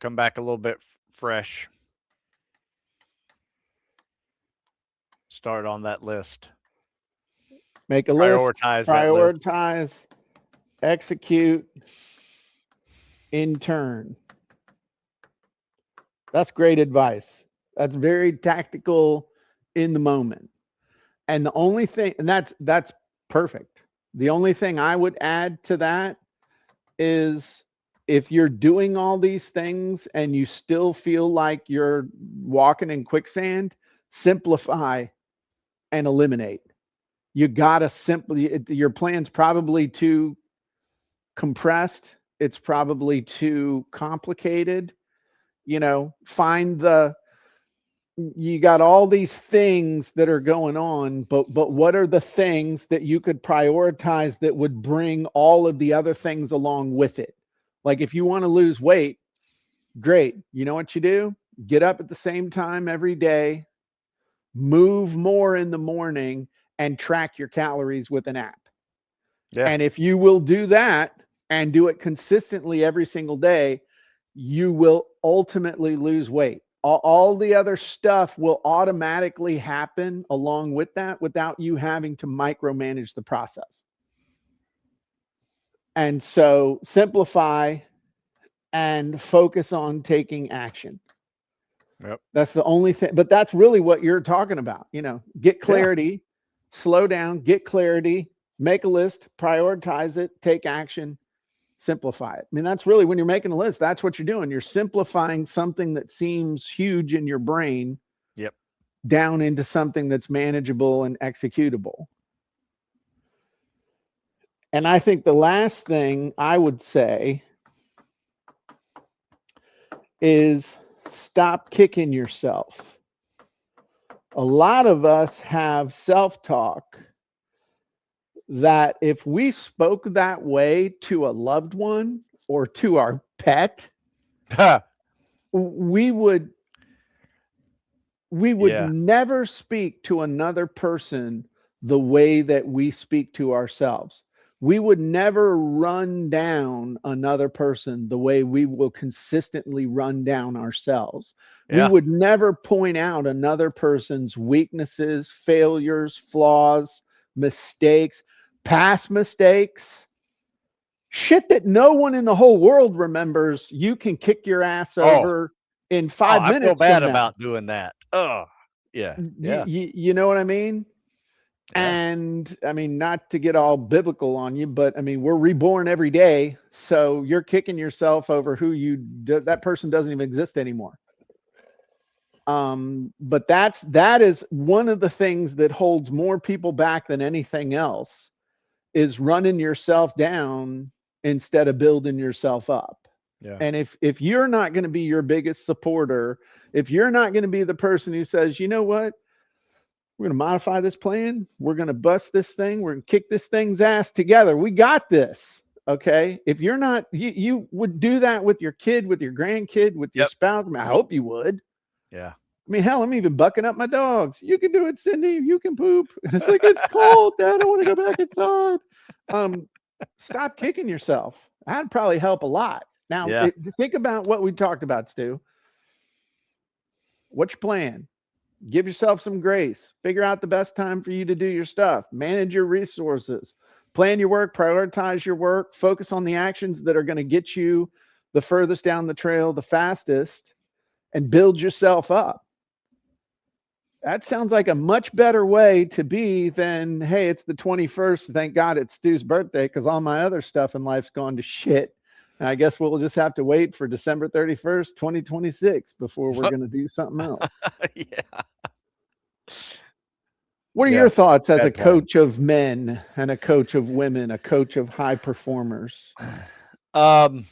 [SPEAKER 2] come back a little bit fresh. Start on that list.
[SPEAKER 1] Make a list,
[SPEAKER 2] Prioritize that list.
[SPEAKER 1] prioritize, execute, in turn. That's great advice. That's very tactical in the moment. And the only thing, and that's perfect. The only thing I would add to that is if you're doing all these things and you still feel like you're walking in quicksand, simplify and eliminate. You gotta simply, your plan's probably too compressed. It's probably too complicated. Find you got all these things that are going on, but what are the things that you could prioritize that would bring all of the other things along with it? Like if you want to lose weight, great. You know what you do? Get up at the same time every day, move more in the morning, and track your calories with an app.
[SPEAKER 2] Yeah.
[SPEAKER 1] And if you will do that and do it consistently every single day, you will ultimately lose weight. All the other stuff will automatically happen along with that without you having to micromanage the process. And so simplify and focus on taking action.
[SPEAKER 2] Yep.
[SPEAKER 1] That's the only thing, but that's really what you're talking about. Get clarity, slow down, get clarity, make a list, prioritize it, take action, simplify it. I mean, that's really when you're making a list, that's what you're doing. You're simplifying something that seems huge in your brain
[SPEAKER 2] Yep.
[SPEAKER 1] down into something that's manageable and executable. And I think the last thing I would say is stop kicking yourself. A lot of us have self-talk that if we spoke that way to a loved one or to our pet, we would
[SPEAKER 2] Yeah.
[SPEAKER 1] never speak to another person the way that we speak to ourselves. We would never run down another person the way we will consistently run down ourselves. We
[SPEAKER 2] Yeah.
[SPEAKER 1] would never point out another person's weaknesses, failures, flaws, mistakes, past mistakes, shit that no one in the whole world remembers. You can kick your ass
[SPEAKER 2] Oh,
[SPEAKER 1] over in
[SPEAKER 2] Oh,
[SPEAKER 1] 5
[SPEAKER 2] I feel
[SPEAKER 1] minutes
[SPEAKER 2] bad
[SPEAKER 1] from now.
[SPEAKER 2] about doing that. Oh, yeah, yeah,
[SPEAKER 1] You know what I mean?
[SPEAKER 2] yeah.
[SPEAKER 1] And I mean, not to get all biblical on you, but I mean, we're reborn every day. So you're kicking yourself over that person doesn't even exist anymore. But that is one of the things that holds more people back than anything else, is running yourself down instead of building yourself up.
[SPEAKER 2] Yeah.
[SPEAKER 1] And if you're not going to be your biggest supporter, if you're not going to be the person who says, you know what, we're going to modify this plan, we're going to bust this thing, we're going to kick this thing's ass together, we got this. Okay. If you're not, you would do that with your kid, with your grandkid, with your
[SPEAKER 2] Yep.
[SPEAKER 1] spouse. I mean, I hope you would.
[SPEAKER 2] Yeah.
[SPEAKER 1] I mean, hell, I'm even bucking up my dogs. You can do it, Cindy. You can poop. And it's like, it's cold, Dad. I want to go back inside. Stop kicking yourself. That'd probably help a lot. Now,
[SPEAKER 2] Yeah.
[SPEAKER 1] think about what we talked about, Stu. What's your plan? Give yourself some grace. Figure out the best time for you to do your stuff. Manage your resources. Plan your work. Prioritize your work. Focus on the actions that are going to get you the furthest down the trail, the fastest, and build yourself up. That sounds like a much better way to be than, hey, it's the 21st. Thank God it's Stu's birthday, because all my other stuff in life's gone to shit. And I guess we'll just have to wait for December 31st, 2026 before we're going to do something else.
[SPEAKER 2] Yeah.
[SPEAKER 1] What are
[SPEAKER 2] Yeah.
[SPEAKER 1] your thoughts as a
[SPEAKER 2] Bad plan.
[SPEAKER 1] coach of men and a coach of women, a coach of high performers?
[SPEAKER 2] No,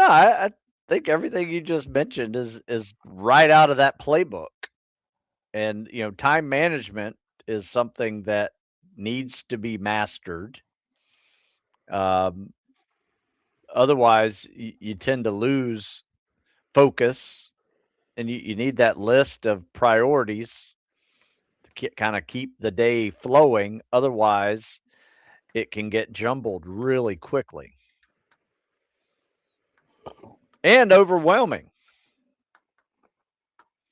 [SPEAKER 2] I think everything you just mentioned is right out of that playbook. And time management is something that needs to be mastered. Otherwise, you tend to lose focus, and you need that list of priorities to kind of keep the day flowing. Otherwise, it can get jumbled really quickly and overwhelming.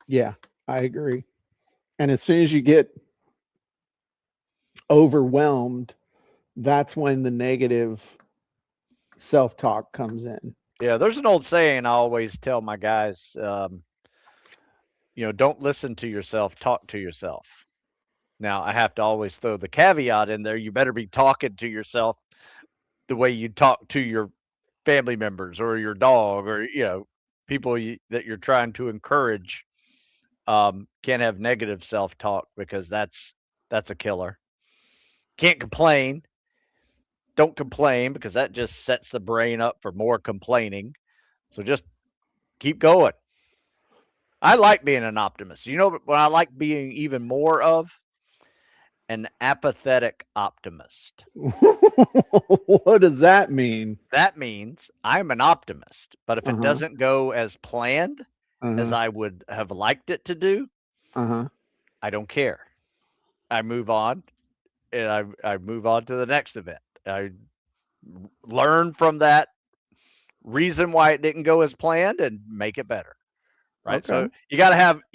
[SPEAKER 1] Yeah, I agree. And as soon as you get overwhelmed, that's when the negative self-talk comes in.
[SPEAKER 2] Yeah, there's an old saying I always tell my guys, don't listen to yourself, talk to yourself. Now, I have to always throw the caveat in there. You better be talking to yourself the way you talk to your family members or your dog, or people that you're trying to encourage. Can't have negative self-talk, because that's a killer. Can't complain. Don't complain, because that just sets the brain up for more complaining. So just keep going. I like being an optimist. You know what I like being even more of? An apathetic optimist.
[SPEAKER 1] What does that mean?
[SPEAKER 2] That means I'm an optimist, but if it
[SPEAKER 1] Uh-huh.
[SPEAKER 2] doesn't go as planned, as
[SPEAKER 1] Uh-huh.
[SPEAKER 2] I would have liked it to do,
[SPEAKER 1] Uh-huh.
[SPEAKER 2] I don't care. I move on, and I move on to the next event. I learn from that reason why it didn't go as planned and make it better. Right.
[SPEAKER 1] Okay.
[SPEAKER 2] So you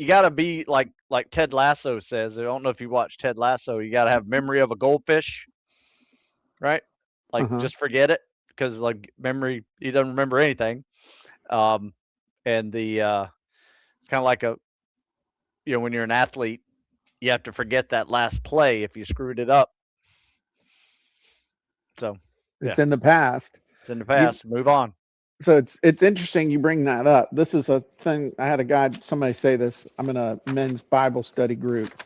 [SPEAKER 2] gotta be like Ted Lasso says. I don't know if you watch Ted Lasso. You gotta have memory of a goldfish, right? Like,
[SPEAKER 1] Uh-huh.
[SPEAKER 2] just forget it, because like memory, he doesn't remember anything. Um, and it's kind of like when you're an athlete, you have to forget that last play if you screwed it up. So yeah,
[SPEAKER 1] It's in the past.
[SPEAKER 2] it's in the
[SPEAKER 1] You
[SPEAKER 2] past. Move on.
[SPEAKER 1] so it's interesting you bring that up. This is a thing. I had a guy, somebody say this. I'm in a men's Bible study group,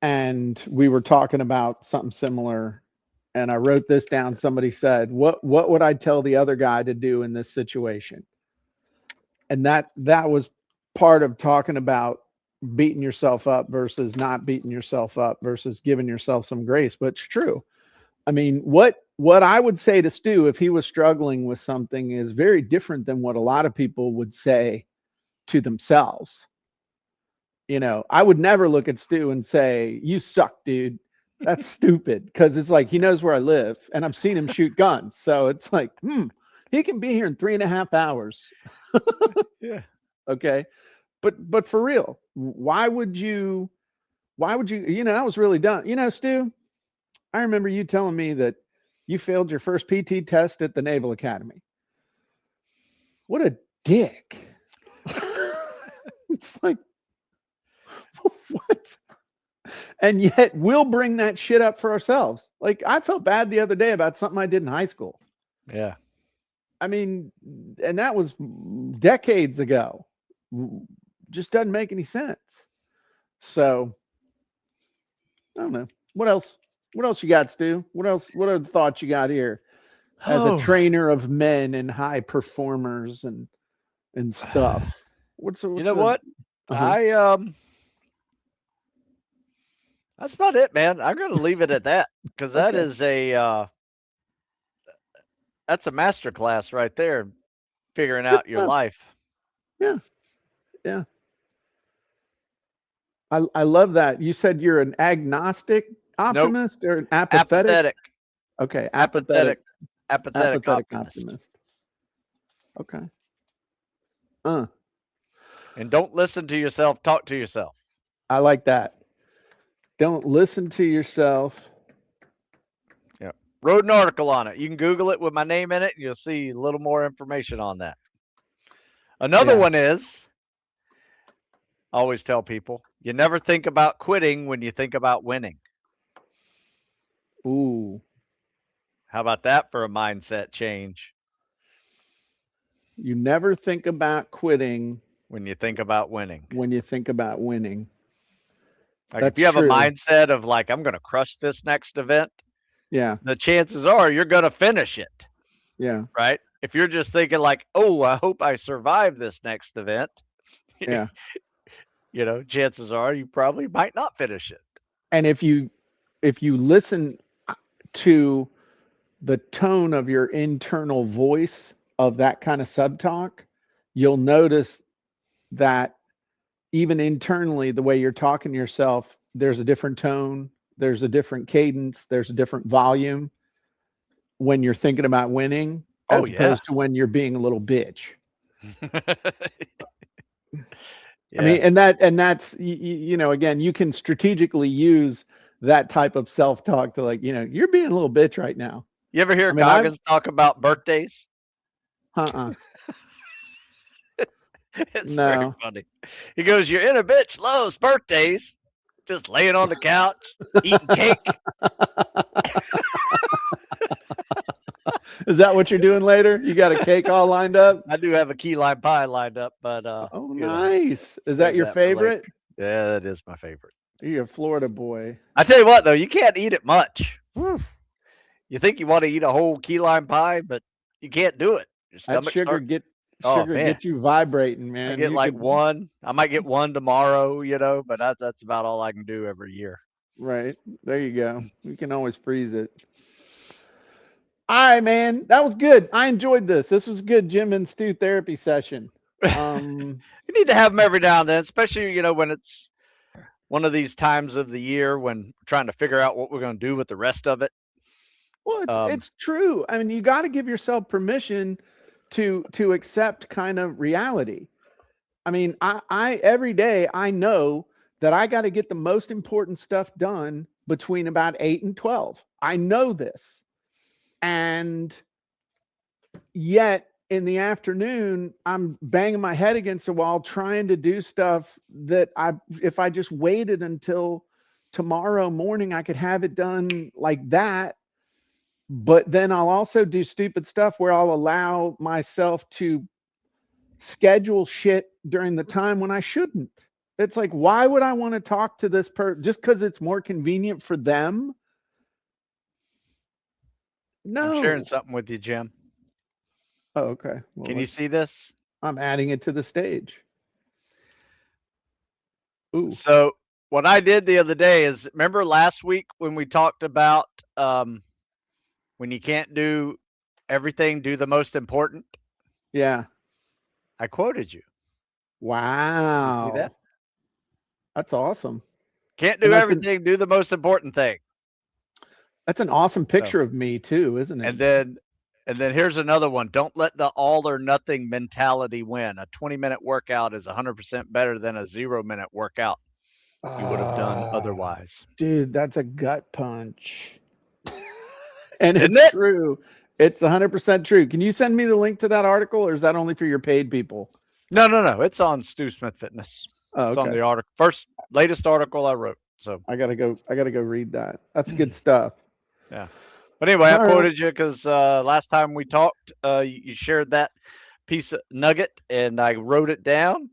[SPEAKER 1] and we were talking about something similar. And I wrote this down. Somebody said, what would I tell the other guy to do in this situation? And that was part of talking about beating yourself up versus not beating yourself up versus giving yourself some grace. But it's true. I mean, what I would say to Stu if he was struggling with something is very different than what a lot of people would say to themselves. I would never look at Stu and say, "You suck, dude." That's stupid, because it's like he knows where I live and I've seen him shoot guns. So it's like, he can be here in 3.5 hours.
[SPEAKER 2] Yeah.
[SPEAKER 1] Okay. But for real, why would you, that was really dumb. Stu, I remember you telling me that you failed your first PT test at the Naval Academy. What a dick. It's like, what? And yet we'll bring that shit up for ourselves. Like, I felt bad the other day about something I did in high school.
[SPEAKER 2] Yeah.
[SPEAKER 1] I mean, and that was decades ago. Just doesn't make any sense. So I don't know. What else? What else you got, Stu? What else? What are the thoughts you got here as a trainer of men and high performers and stuff? What's
[SPEAKER 2] You know what?
[SPEAKER 1] Uh-huh.
[SPEAKER 2] That's about it, man. I'm gonna leave it at that because that
[SPEAKER 1] Okay.
[SPEAKER 2] is that's a master class right there, figuring
[SPEAKER 1] Good
[SPEAKER 2] out your
[SPEAKER 1] stuff.
[SPEAKER 2] life.
[SPEAKER 1] Yeah. Yeah. I love that. You said you're an agnostic
[SPEAKER 2] Nope.
[SPEAKER 1] optimist or an apathetic?
[SPEAKER 2] Apathetic.
[SPEAKER 1] Okay,
[SPEAKER 2] Apathetic.
[SPEAKER 1] apathetic
[SPEAKER 2] Apathetic optimist.
[SPEAKER 1] optimist. Okay.
[SPEAKER 2] And don't listen to yourself. Talk to yourself.
[SPEAKER 1] I like that. Don't listen to yourself.
[SPEAKER 2] Yeah. Wrote an article on it. You can Google it with my name in it, and you'll see a little more information on that. Another one is, I always tell people, you never think about quitting when you think about winning.
[SPEAKER 1] Ooh.
[SPEAKER 2] How about that for a mindset change?
[SPEAKER 1] You never think about quitting
[SPEAKER 2] when you think about winning.
[SPEAKER 1] When you think about winning.
[SPEAKER 2] Like if you have a mindset of like, I'm going to crush this next event.
[SPEAKER 1] Yeah.
[SPEAKER 2] The chances are you're going to finish it.
[SPEAKER 1] Yeah.
[SPEAKER 2] Right. If you're just thinking like, oh, I hope I survive this next event.
[SPEAKER 1] Yeah.
[SPEAKER 2] You know, chances are you probably might not finish it.
[SPEAKER 1] And if you listen to the tone of your internal voice of that kind of sub-talk, you'll notice that even internally, the way you're talking to yourself, there's a different tone, there's a different cadence, there's a different volume when you're thinking about winning, as opposed to when you're being a little bitch. I mean, and that's, you know, again, you can strategically use that type of self-talk to like, you know, you're being a little bitch right now.
[SPEAKER 2] You ever hear Goggins talk about birthdays? It's very funny. He goes, you're in a bitch Lowe's birthdays, just laying on the couch, eating cake.
[SPEAKER 1] Is that what you're doing later? You got a cake all lined up?
[SPEAKER 2] I do have a key lime pie lined up, but
[SPEAKER 1] oh, nice. Is that your favorite?
[SPEAKER 2] Yeah, that is my favorite.
[SPEAKER 1] You're a Florida boy.
[SPEAKER 2] I tell you what, though, you can't eat it much. You think you want to eat a whole key lime pie, but you can't do it. Your stomach
[SPEAKER 1] sugar get you vibrating, man.
[SPEAKER 2] I get like one. I might get one tomorrow, you know, but that's about all I can do every year.
[SPEAKER 1] Right. There you go. You can always freeze it. All right, man. That was good. I enjoyed this. This was a good Jim and Stu therapy session.
[SPEAKER 2] You need to have them every now and then, especially, you know, when it's one of these times of the year when we're trying to figure out what we're going to do with the rest of it.
[SPEAKER 1] Well, it's true. I mean, you got to give yourself permission to accept kind of reality. I mean, I every day I know that I got to get the most important stuff done between about 8 and 12. I know this. And yet in the afternoon, I'm banging my head against the wall trying to do stuff that if I just waited until tomorrow morning, I could have it done like that. But then I'll also do stupid stuff where I'll allow myself to schedule shit during the time when I shouldn't. It's like, why would I want to talk to this person just because it's more convenient for them? No.
[SPEAKER 2] I'm sharing something with you, Jim.
[SPEAKER 1] Oh, okay.
[SPEAKER 2] Well, can you see this?
[SPEAKER 1] I'm adding it to the stage.
[SPEAKER 2] Ooh. So what I did the other day is, remember last week when we talked about when you can't do everything, do the most important?
[SPEAKER 1] Yeah.
[SPEAKER 2] I quoted you.
[SPEAKER 1] Wow.
[SPEAKER 2] You see that?
[SPEAKER 1] That's awesome.
[SPEAKER 2] Can't do everything, do the most important thing.
[SPEAKER 1] That's an awesome picture of me too, isn't it?
[SPEAKER 2] And then here's another one. Don't let the all or nothing mentality win. A 20-minute workout is 100% better than a 0-minute workout you would have done otherwise.
[SPEAKER 1] Dude, that's a gut punch. And it's true. It's 100% true. Can you send me the link to that article, or is that only for your paid people?
[SPEAKER 2] No. It's on Stu Smith Fitness.
[SPEAKER 1] Oh,
[SPEAKER 2] It's on
[SPEAKER 1] okay.
[SPEAKER 2] the article, latest article I wrote. So
[SPEAKER 1] I gotta go read that. That's good stuff.
[SPEAKER 2] yeah. But anyway, I
[SPEAKER 1] All right.
[SPEAKER 2] quoted you because last time we talked, you shared that piece of nugget, and I wrote it down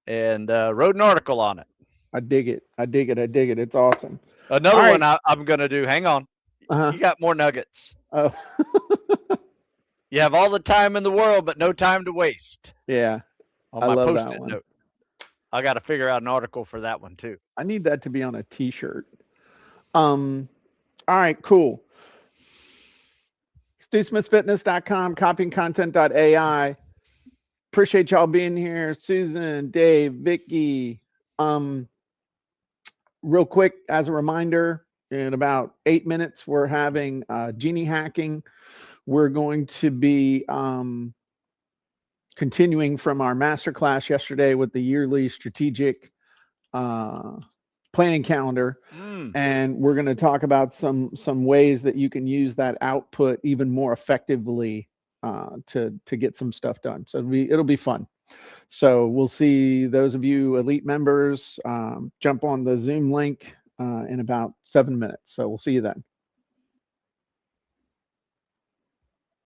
[SPEAKER 2] and wrote an article on it.
[SPEAKER 1] I dig it. It's awesome.
[SPEAKER 2] Another
[SPEAKER 1] All
[SPEAKER 2] one
[SPEAKER 1] right.
[SPEAKER 2] I'm going to do. Hang on.
[SPEAKER 1] Uh-huh.
[SPEAKER 2] You got more nuggets.
[SPEAKER 1] Oh.
[SPEAKER 2] You have all the time in the world, but no time to waste.
[SPEAKER 1] Yeah.
[SPEAKER 2] On
[SPEAKER 1] I
[SPEAKER 2] my
[SPEAKER 1] love
[SPEAKER 2] post-it
[SPEAKER 1] that one.
[SPEAKER 2] note. I got to figure out an article for that one too.
[SPEAKER 1] I need that to be on a t-shirt. All right, cool. StuSmithFitness.com, copyingcontent.ai. Appreciate y'all being here. Susan, Dave, Vicky. Real quick, as a reminder, in about 8 minutes, we're having Genie Hacking. We're going to be continuing from our masterclass yesterday with the yearly strategic planning calendar. And we're going to talk about some ways that you can use that output even more effectively to get some stuff done. So it'll be fun. So we'll see those of you elite members jump on the Zoom link in about 7 minutes. So we'll see you then.